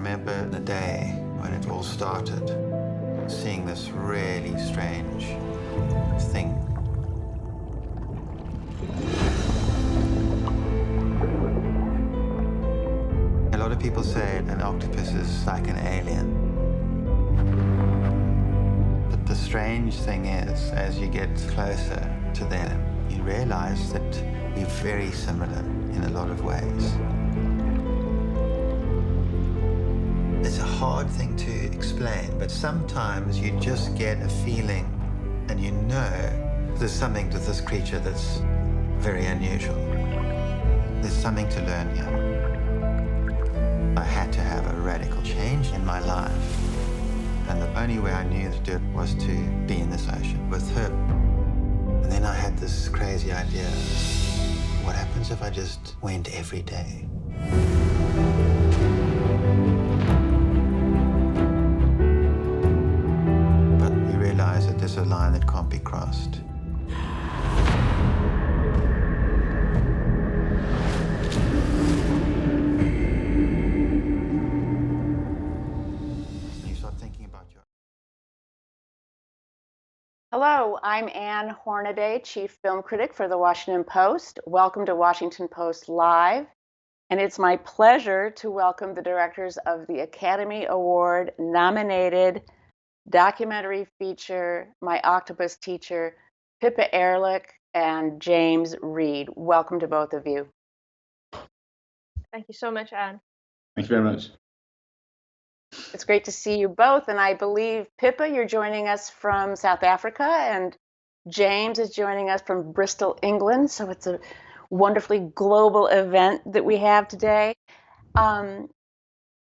remember the day when it all started, seeing this really strange thing. A lot of people say an octopus is like an alien. But the strange thing is, as you get closer to them, you realize that we're very similar in a lot of ways. It's a hard thing to explain, but sometimes you just get a feeling and you know there's something to this creature that's very unusual. There's something to learn here. I had to have a radical change in my life, and the only way I knew to do it was to be in this ocean with her. And then I had this crazy idea. What happens if I just went every day? But you realize that there's a line that can't be crossed. You start thinking about your... Hello, I'm Ann Hornaday, Chief Film Critic for the Washington Post. Welcome to Washington Post Live. And it's my pleasure to welcome the directors of the Academy Award nominated documentary feature, My Octopus Teacher, Pippa Ehrlich and James Reed. Welcome to both of you. Thank you so much, Anne. Thank you very much. It's great to see you both. And I believe, Pippa, you're joining us from South Africa, and James is joining us from Bristol, England. So it's a wonderfully global event that we have today.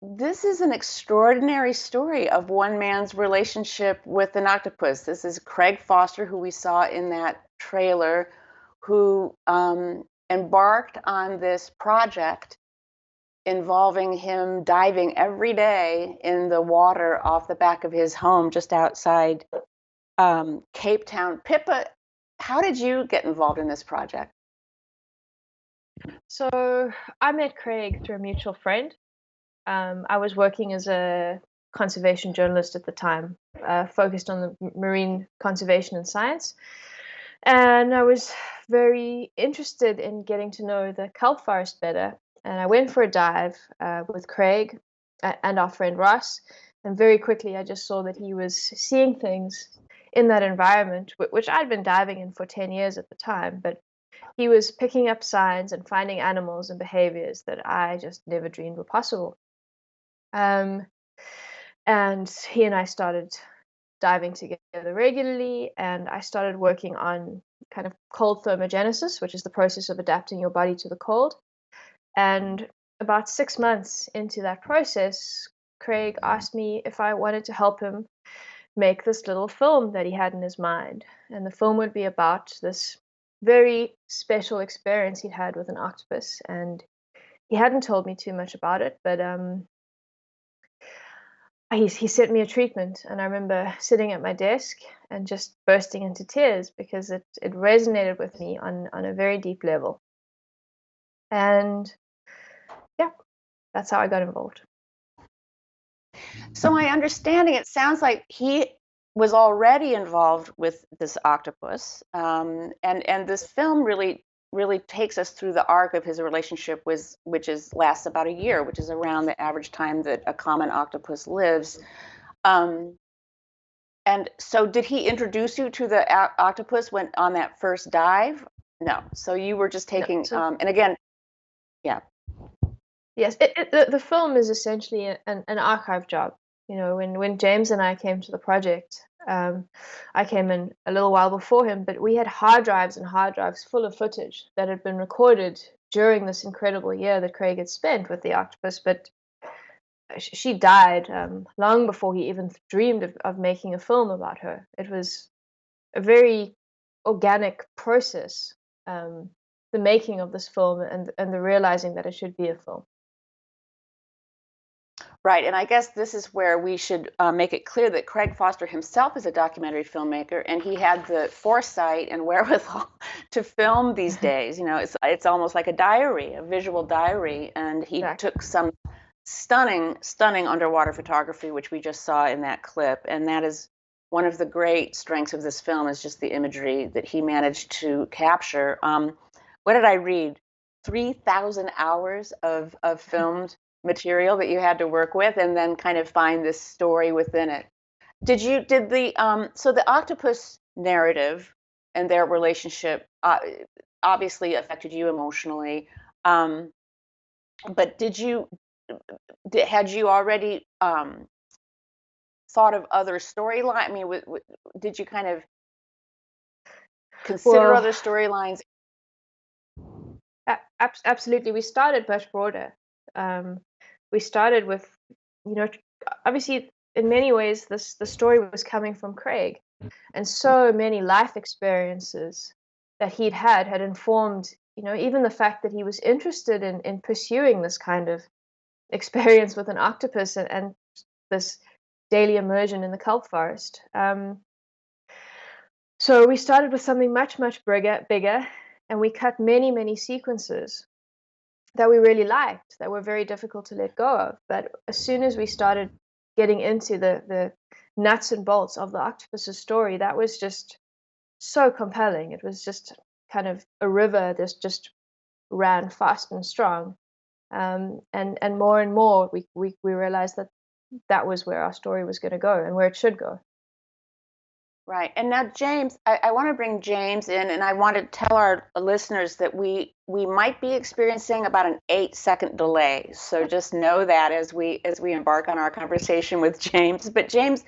This is an extraordinary story of one man's relationship with an octopus. This is Craig Foster, who we saw in that trailer, who embarked on this project involving him diving every day in the water off the back of his home just outside Cape Town. Pippa, how did you get involved in this project? So I met Craig through a mutual friend. I was working as a conservation journalist at the time, focused on the marine conservation and science. And I was very interested in getting to know the kelp forest better. And I went for a dive with Craig and our friend Ross. And very quickly, I just saw that he was seeing things in that environment, which I'd been diving in for 10 years at the time. But he was picking up signs and finding animals and behaviors that I just never dreamed were possible. And he and I started diving together regularly, and I started working on kind of cold thermogenesis, which is the process of adapting your body to the cold. And about 6 months into that process, Craig asked me if I wanted to help him make this little film that he had in his mind. And the film would be about this very special experience he'd had with an octopus. And he hadn't told me too much about it, but he sent me a treatment, and I remember sitting at my desk and just bursting into tears because it resonated with me on a very deep level. And yeah, that's how I got involved. So my understanding, it sounds like he was already involved with this octopus, and this film really takes us through the arc of his relationship with, lasts about a year, which is around the average time that a common octopus lives. And so did he introduce you to the octopus when on that first dive? No. So you were just taking, and again, yeah. Yes, the film is essentially an archive job. You know, when James and I came to the project, I came in a little while before him, but we had hard drives and hard drives full of footage that had been recorded during this incredible year that Craig had spent with the octopus. But she died long before he even dreamed of making a film about her. It was a very organic process, the making of this film and the realizing that it should be a film. Right, and I guess this is where we should make it clear that Craig Foster himself is a documentary filmmaker, and he had the foresight and wherewithal to film these days. You know, it's almost like a diary, a visual diary, and he Exactly. took some stunning underwater photography, which we just saw in that clip. And that is one of the great strengths of this film, is just the imagery that he managed to capture. What did I read? 3,000 hours of filmed material that you had to work with, and then kind of find this story within it. So the octopus narrative and their relationship obviously affected you emotionally. But had you already thought of other storyline? I mean, did you kind of consider other storylines? Absolutely. We started much broader. We started with, obviously in many ways the story was coming from Craig, and so many life experiences that he'd had informed, even the fact that he was interested in pursuing this kind of experience with an octopus and this daily immersion in the kelp forest. So we started with something much bigger, and we cut many sequences that we really liked, that were very difficult to let go of. But as soon as we started getting into the nuts and bolts of the octopus's story, that was just so compelling. It was just kind of a river that just ran fast and strong. And more and more, we realized that was where our story was going to go and where it should go. Right. And now, James, I want to bring James in, and I want to tell our listeners that we might be experiencing about an 8-second delay. So just know that as we embark on our conversation with James. But James,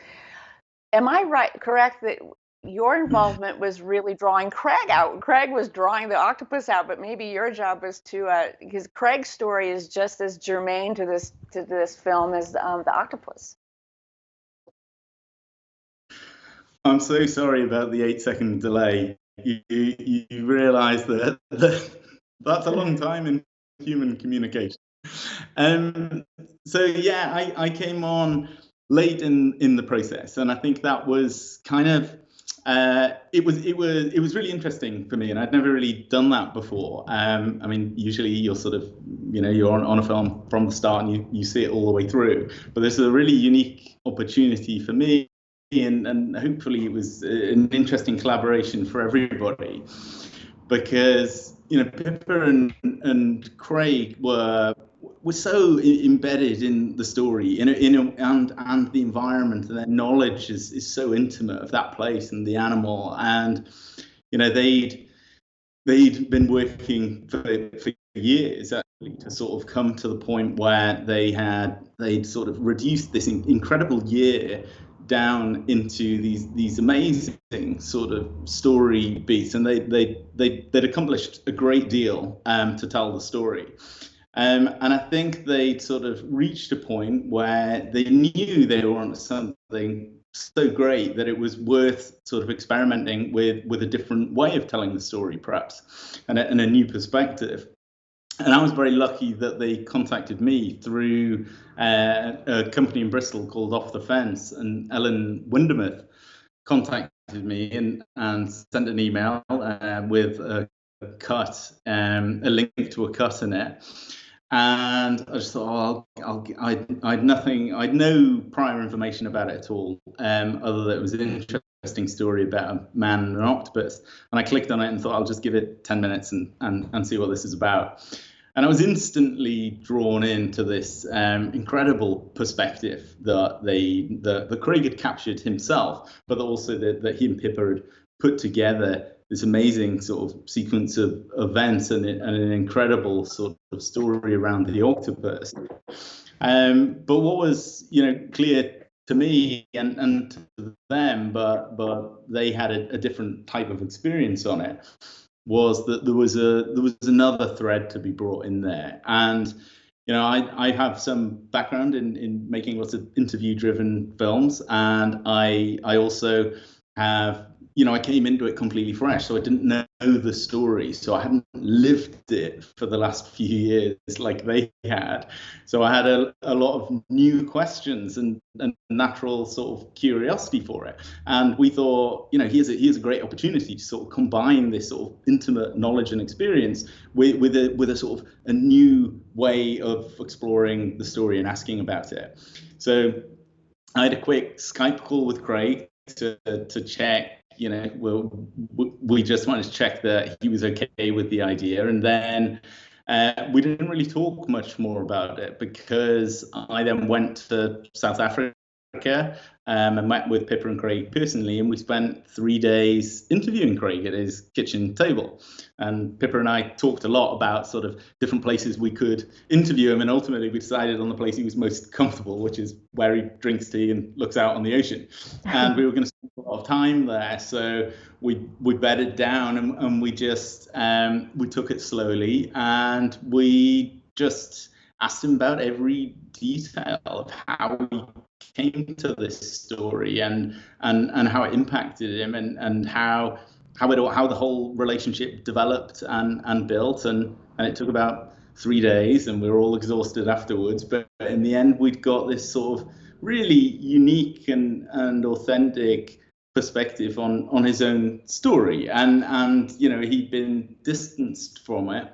am I correct that your involvement was really drawing Craig out? Craig was drawing the octopus out, but maybe your job was to, because Craig's story is just as germane to this film as the octopus. I'm so sorry about the 8-second delay. You realize that that's a long time in human communication. So yeah, I came on late in the process, and I think that was kind of it was really interesting for me, and I'd never really done that before. I mean, usually you're sort of, you're on a film from the start and you see it all the way through, but this is a really unique opportunity for me. And hopefully it was an interesting collaboration for everybody, because Pippa and Craig were so embedded in the story, and the environment, and their knowledge is so intimate of that place and the animal, and they'd been working for years actually to sort of come to the point where they'd sort of reduced this incredible year down into these amazing sort of story beats, and they'd accomplished a great deal to tell the story, and I think they'd sort of reached a point where they knew they were on something so great that it was worth sort of experimenting with a different way of telling the story, perhaps, and a new perspective. And I was very lucky that they contacted me through a company in Bristol called Off the Fence, and Ellen Windermouth contacted me and sent an email with a cut, a link to a cut in it. And I just thought, I'd no prior information about it at all, other than it was an interesting story about a man and an octopus. And I clicked on it and thought, I'll just give it 10 minutes and see what this is about. And I was instantly drawn into this incredible perspective that Craig had captured himself, but also that he and Pippa had put together this amazing sort of sequence of events and an incredible sort of story around the octopus. But what was clear to me and to them, but they had a different type of experience on it, was that there was another thread to be brought in there. And I have some background in making lots of interview-driven films, and I also have I came into it completely fresh, so I didn't know the story, so I hadn't lived it for the last few years like they had. So I had a lot of new questions and natural sort of curiosity for it. And we thought, here's a great opportunity to sort of combine this sort of intimate knowledge and experience with a sort of a new way of exploring the story and asking about it. So I had a quick Skype call with Craig to check, we just wanted to check that he was okay with the idea. And then we didn't really talk much more about it, because I then went to South Africa and met with Pippa and Craig personally, and we spent 3 days interviewing Craig at his kitchen table. And Pippa and I talked a lot about sort of different places we could interview him, and ultimately we decided on the place he was most comfortable, which is where he drinks tea and looks out on the ocean. And we were going to spend a lot of time there, so we bedded down, and we just we took it slowly, and we just asked him about every detail of how he came to this story and how it impacted him, and how the whole relationship developed and built, and it took about 3 days, and we were all exhausted afterwards, but in the end we'd got this sort of really unique and authentic perspective on his own story, and he'd been distanced from it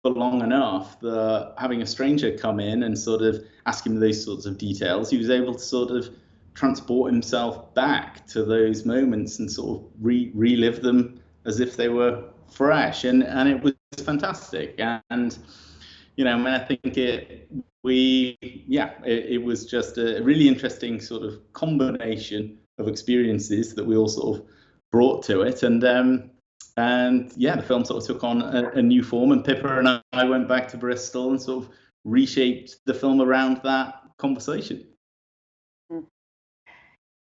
for long enough that having a stranger come in and sort of ask him those sorts of details, he was able to sort of transport himself back to those moments and sort of relive them as if they were fresh, and it was fantastic. And I think it was just a really interesting sort of combination of experiences that we all sort of brought to it, and the film sort of took on a new form, and Pippa and I went back to Bristol and sort of reshaped the film around that conversation.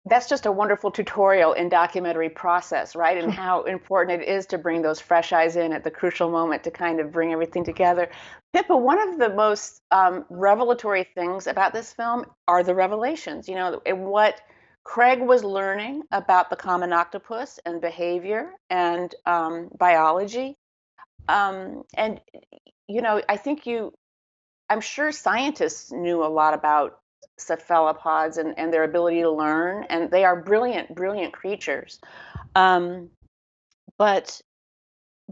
That's just a wonderful tutorial in documentary process, right? And how important it is to bring those fresh eyes in at the crucial moment to kind of bring everything together. Pippa, one of the most revelatory things about this film are the revelations, and what Craig was learning about the common octopus and behavior and biology. And, I think I'm sure scientists knew a lot about cephalopods and their ability to learn, and they are brilliant creatures. But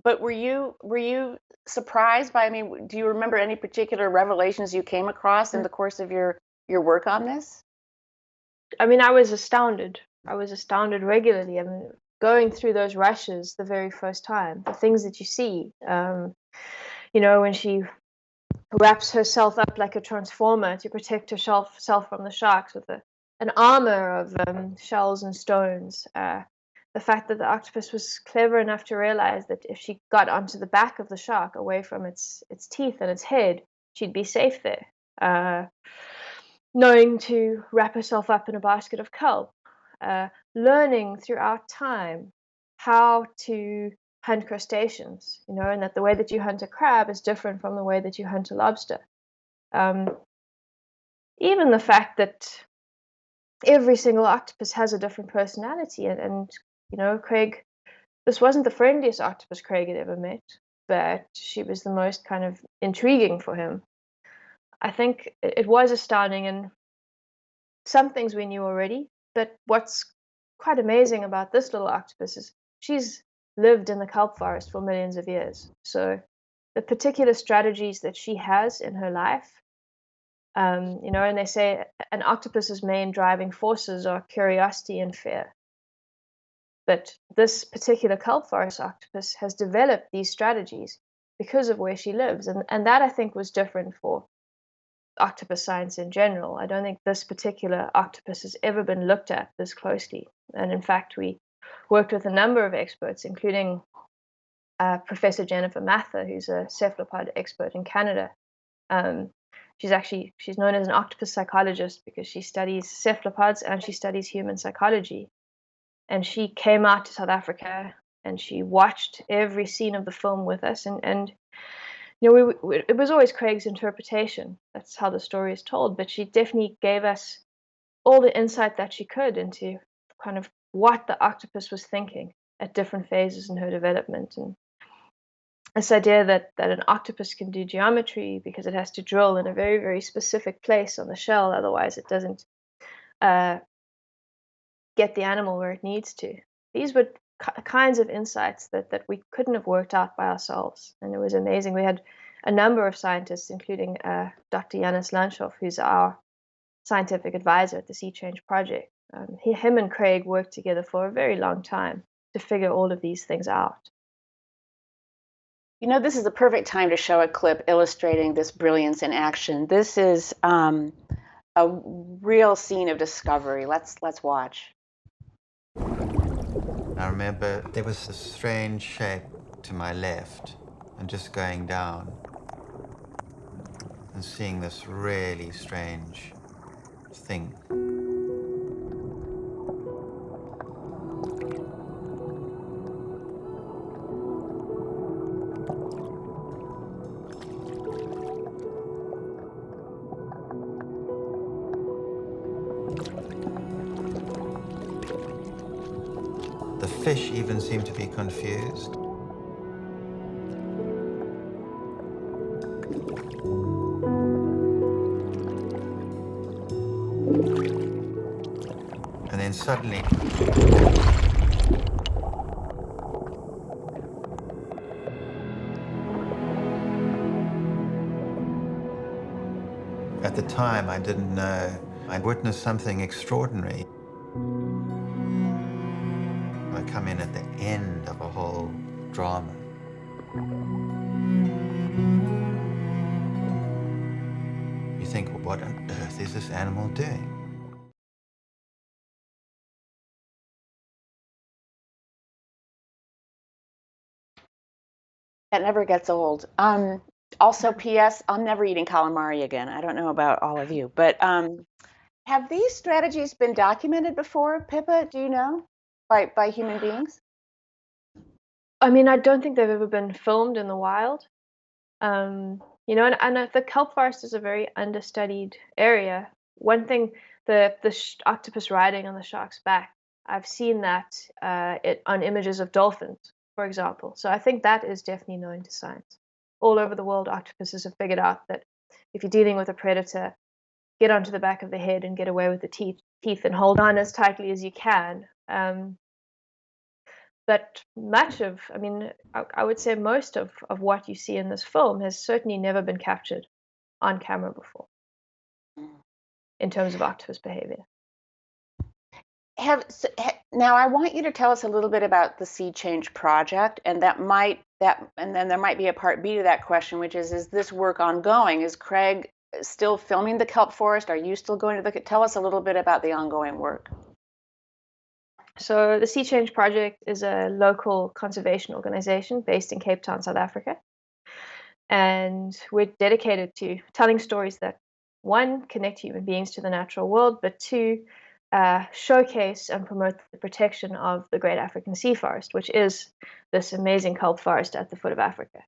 were you surprised by, do you remember any particular revelations you came across in the course of your work on this? I was astounded. I was astounded regularly. Going through those rushes the very first time, the things that you see, when she wraps herself up like a transformer to protect herself from the sharks with an armor of shells and stones. The fact that the octopus was clever enough to realize that if she got onto the back of the shark, away from its teeth and its head, she'd be safe there. Knowing to wrap herself up in a basket of kelp. Learning throughout time how to hunt crustaceans, and that the way that you hunt a crab is different from the way that you hunt a lobster. Even the fact that every single octopus has a different personality, and Craig, this wasn't the friendliest octopus Craig had ever met, but she was the most kind of intriguing for him. I think it was astounding, and some things we knew already, but what's quite amazing about this little octopus is she's lived in the kelp forest for millions of years. So the particular strategies that she has in her life, and they say an octopus's main driving forces are curiosity and fear. But this particular kelp forest octopus has developed these strategies because of where she lives. And that, I think, was different for octopus science in general. I don't think this particular octopus has ever been looked at this closely. And in fact, we worked with a number of experts, including Professor Jennifer Mather, who's a cephalopod expert in Canada. She's known as an octopus psychologist because she studies cephalopods and she studies human psychology. And she came out to South Africa and she watched every scene of the film with us. And it was always Craig's interpretation. That's how the story is told. But she definitely gave us all the insight that she could into kind of what the octopus was thinking at different phases in her development. And this idea that an octopus can do geometry because it has to drill in a very, very specific place on the shell, otherwise it doesn't get the animal where it needs to. These were kinds of insights that we couldn't have worked out by ourselves, and it was amazing. We had a number of scientists, including Dr. Janis Lanshoff, who's our scientific advisor at the Sea Change Project. Him and Craig worked together for a very long time to figure all of these things out. You know, this is the perfect time to show a clip illustrating this brilliance in action. This is a real scene of discovery. Let's watch. I remember there was a strange shape to my left, and just going down and seeing this really strange thing. The fish even seemed to be confused. And then suddenly, at the time, I didn't know. I'd witnessed something extraordinary. I come in at the end of a whole drama. You think, well, what on earth is this animal doing? That never gets old. Also, P.S., I'm never eating calamari again. I don't know about all of you, but have these strategies been documented before, Pippa? Do you know, by human beings? I mean, I don't think they've ever been filmed in the wild. You know, and the kelp forest is a very understudied area. One thing, the octopus riding on the shark's back, I've seen that on images of dolphins, for example. So I think that is definitely known to science. All over the world, octopuses have figured out that if you're dealing with a predator, get onto the back of the head and get away with the teeth and hold on as tightly as you can. But much of, I mean, I would say most of what you see in this film has certainly never been captured on camera before in terms of octopus behavior. Now, I want you to tell us a little bit about the Sea Change Project, and and then there might be a part B to that question, which is this work ongoing? Is Craig still filming the kelp forest? Are you still going to tell us a little bit about the ongoing work? So the Sea Change Project is a local conservation organization based in Cape Town, South Africa. And we're dedicated to telling stories that, one, connect human beings to the natural world, but two, showcase and promote the protection of the Great African Sea Forest, which is this amazing kelp forest at the foot of Africa.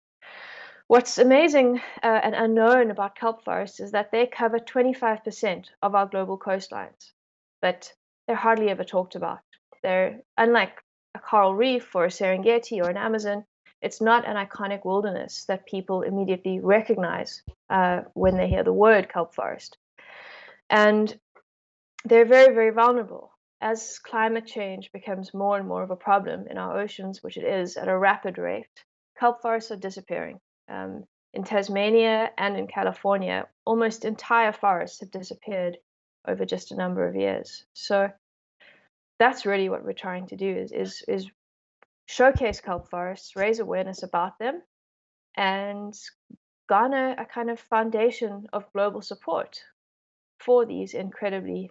What's amazing and unknown about kelp forests is that they cover 25% of our global coastlines, but they're hardly ever talked about. They're, unlike a coral reef or a Serengeti or an Amazon, it's not an iconic wilderness that people immediately recognize when they hear the word kelp forest. And they're very, very vulnerable. As climate change becomes more and more of a problem in our oceans, which it is at a rapid rate, kelp forests are disappearing. In Tasmania and in California, almost entire forests have disappeared over just a number of years. So that's really what we're trying to do is showcase kelp forests, raise awareness about them, and garner a kind of foundation of global support for these incredibly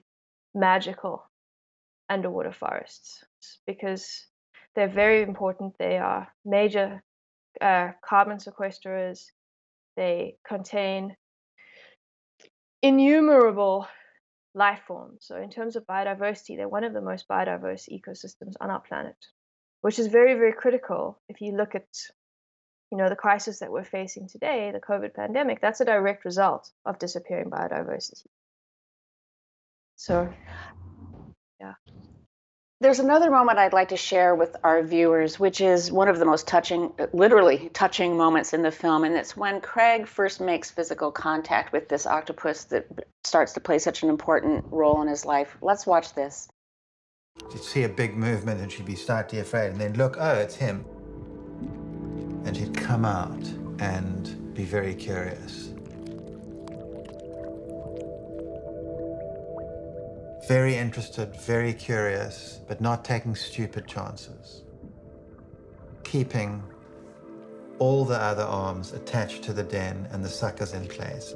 magical underwater forests, because they're very important. They are major carbon sequesterers. They contain innumerable life forms. So in terms of biodiversity, they're one of the most biodiverse ecosystems on our planet, which is very, very critical. If you look at, you know, the crisis that we're facing today, the COVID pandemic, that's a direct result of disappearing biodiversity. So, yeah. There's another moment I'd like to share with our viewers, which is one of the most touching, literally touching moments in the film. And it's when Craig first makes physical contact with this octopus that starts to play such an important role in his life. Let's watch this. She'd see a big movement and she'd be slightly afraid, and then look, oh, it's him. And she'd come out and be very curious. Very interested, very curious, but not taking stupid chances. Keeping all the other arms attached to the den and the suckers in place.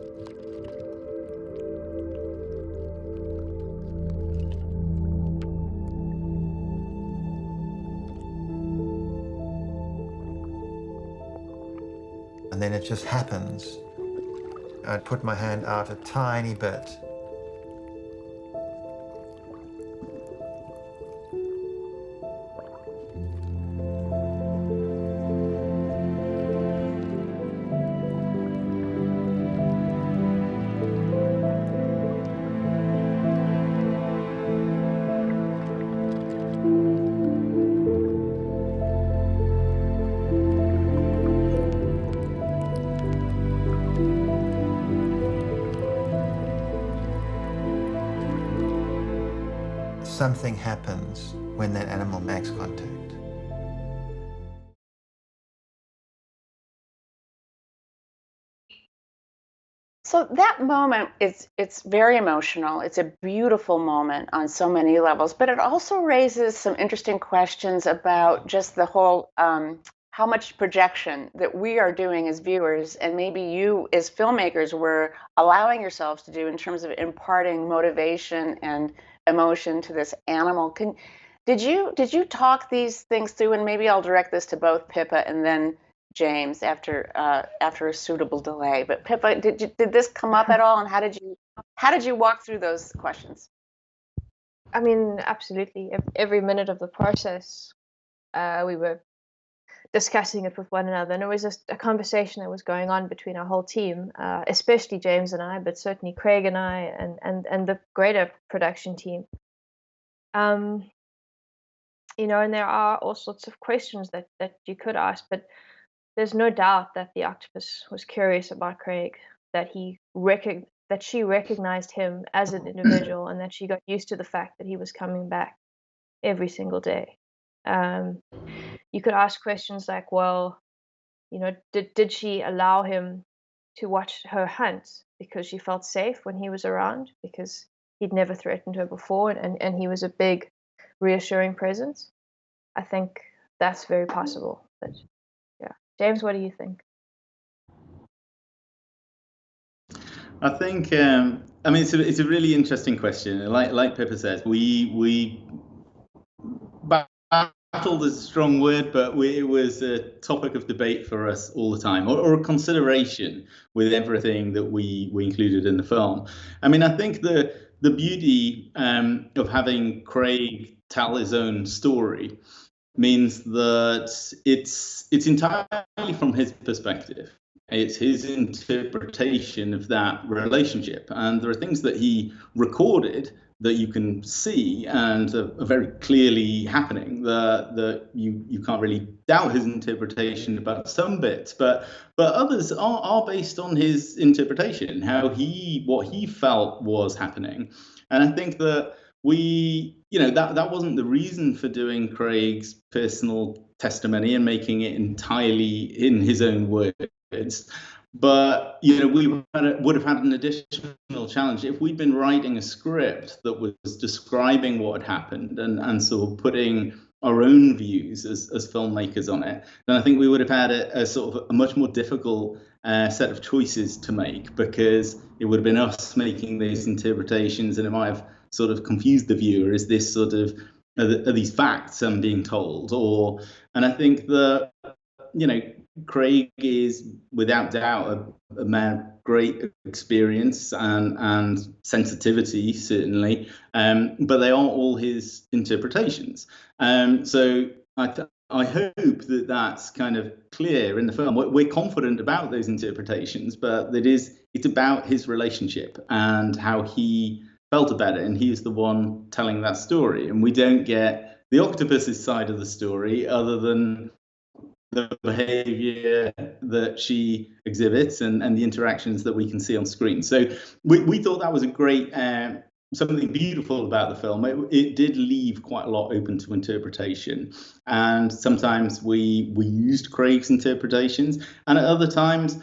And then it just happens. I'd put my hand out a tiny bit. Something happens when that animal makes contact. So that moment, it's very emotional. It's a beautiful moment on so many levels, but it also raises some interesting questions about just the whole how much projection that we are doing as viewers, and maybe you as filmmakers were allowing yourselves to do in terms of imparting motivation and emotion to this animal. Did you talk these things through? And maybe I'll direct this to both Pippa and then James after a suitable delay. But Pippa, did this come up at all, and how did you walk through those questions? I mean, absolutely. Every minute of the process, we were discussing it with one another, and it was just a conversation that was going on between our whole team, especially James and I, but certainly Craig and I, and the greater production team. You know, and there are all sorts of questions that you could ask, but there's no doubt that the octopus was curious about Craig, that she recognized him as an individual, and that she got used to the fact that he was coming back every single day. You could ask questions like, well, you know, did she allow him to watch her hunt because she felt safe when he was around, because he'd never threatened her before, and he was a big, reassuring presence? I think that's very possible. But yeah, James, what do you think? I think I mean it's a really interesting question. Like Pippa says, we battled is a strong word, but it was a topic of debate for us all the time, or a consideration with everything that we included in the film. I mean, I think the beauty of having Craig tell his own story means that it's entirely from his perspective. It's his interpretation of that relationship, and there are things that he recorded that you can see and are very clearly happening. That you can't really doubt his interpretation about some bits, but others are based on his interpretation, what he felt was happening. And I think that that wasn't the reason for doing Craig's personal testimony and making it entirely in his own words. But we would have had an additional challenge if we'd been writing a script that was describing what had happened and sort of putting our own views as filmmakers on it. Then I think we would have had a sort of a much more difficult set of choices to make, because it would have been us making these interpretations, and it might have sort of confused the viewer. Is this sort of are these facts I'm being told? And I think that Craig is without doubt a man of great experience and sensitivity, certainly, but they are all his interpretations. So I hope that that's kind of clear in the film. We're confident about those interpretations, but it's about his relationship and how he felt about it, and he's the one telling that story, and we don't get the octopus's side of the story, other than the behavior that she exhibits and the interactions that we can see on screen. So we thought that was a great, something beautiful about the film. It did leave quite a lot open to interpretation. And sometimes we used Craig's interpretations, and at other times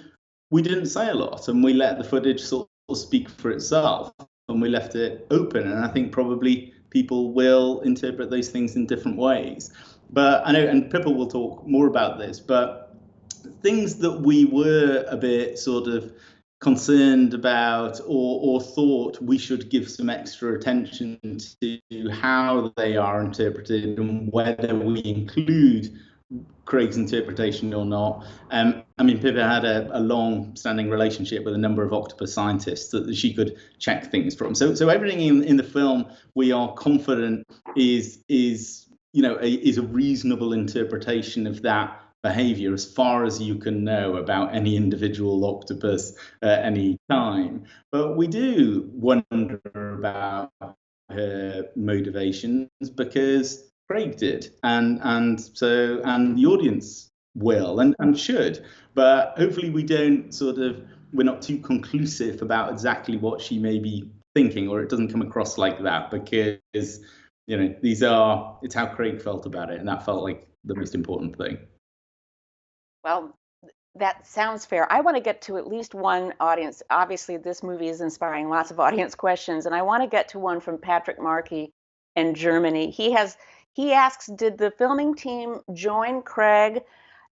we didn't say a lot, and we let the footage sort of speak for itself, and we left it open. And I think probably people will interpret those things in different ways. But I know, and Pippa will talk more about this, but things that we were a bit sort of concerned about or thought we should give some extra attention to how they are interpreted and whether we include Craig's interpretation or not. I mean, Pippa had a long-standing relationship with a number of octopus scientists that she could check things from. So everything in the film we are confident is a reasonable interpretation of that behavior as far as you can know about any individual octopus at any time. But we do wonder about her motivations because Craig did, and the audience will and should. But hopefully we're not too conclusive about exactly what she may be thinking, or it doesn't come across like that, because it's how Craig felt about it, and that felt like the most important thing. Well, that sounds fair. I want to get to at least one audience. Obviously, this movie is inspiring lots of audience questions, and I want to get to one from Patrick Markey in Germany. He asks, did the filming team join Craig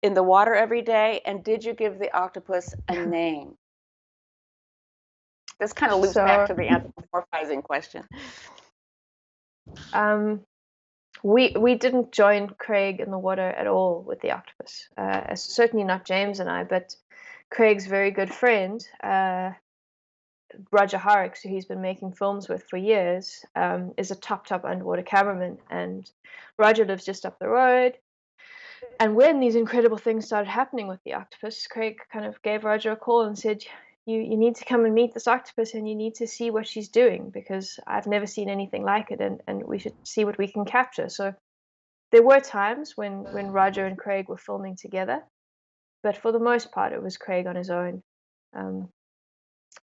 in the water every day, and did you give the octopus a name? This kind of loops back to the anthropomorphizing question. We didn't join Craig in the water at all with the octopus. Certainly not James and I, but Craig's very good friend, Roger Horrocks, who he's been making films with for years, is a top underwater cameraman, and Roger lives just up the road. And when these incredible things started happening with the octopus, Craig kind of gave Roger a call and said, you need to come and meet this octopus, and you need to see what she's doing, because I've never seen anything like it, and we should see what we can capture. So there were times when Roger and Craig were filming together, but for the most part it was Craig on his own.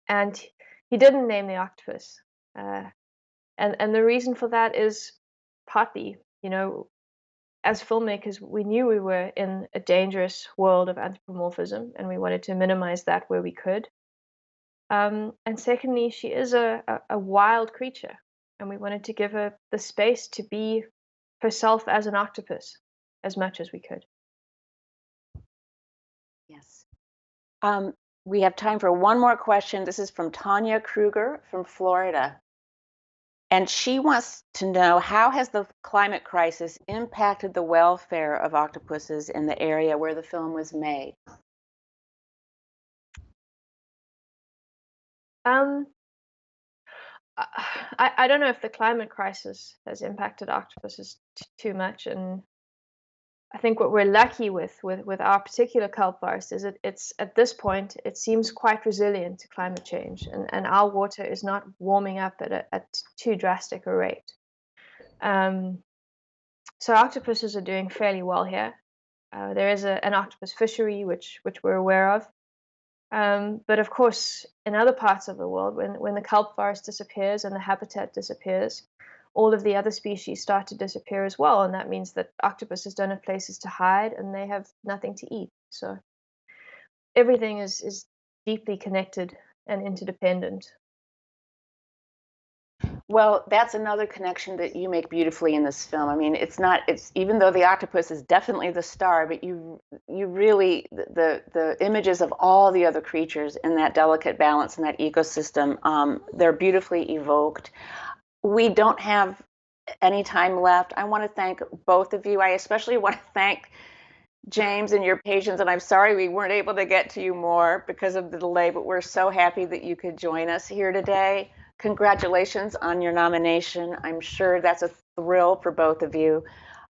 And he didn't name the octopus. And the reason for that is partly, as filmmakers, we knew we were in a dangerous world of anthropomorphism, and we wanted to minimize that where we could. And secondly, she is a wild creature, and we wanted to give her the space to be herself as an octopus as much as we could. Yes. We have time for one more question. This is from Tanya Kruger from Florida. And she wants to know, how has the climate crisis impacted the welfare of octopuses in the area where the film was made? I don't know if the climate crisis has impacted octopuses too much, and I think what we're lucky with our particular kelp virus is it's at this point it seems quite resilient to climate change, and our water is not warming up at too drastic a rate. So octopuses are doing fairly well here. There is an octopus fishery which we're aware of. But of course, in other parts of the world, when the kelp virus disappears and the habitat disappears, all of the other species start to disappear as well. And that means that octopuses don't have places to hide, and they have nothing to eat. So everything is deeply connected and interdependent. Well, that's another connection that you make beautifully in this film. I mean, it's even though the octopus is definitely the star, but you really, the images of all the other creatures in that delicate balance in that ecosystem, they're beautifully evoked. We don't have any time left. I want to thank both of you. I especially want to thank James and your patience, and I'm sorry we weren't able to get to you more because of the delay, but we're so happy that you could join us here today. Congratulations on your nomination. I'm sure that's a thrill for both of you.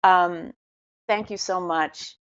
Thank you so much.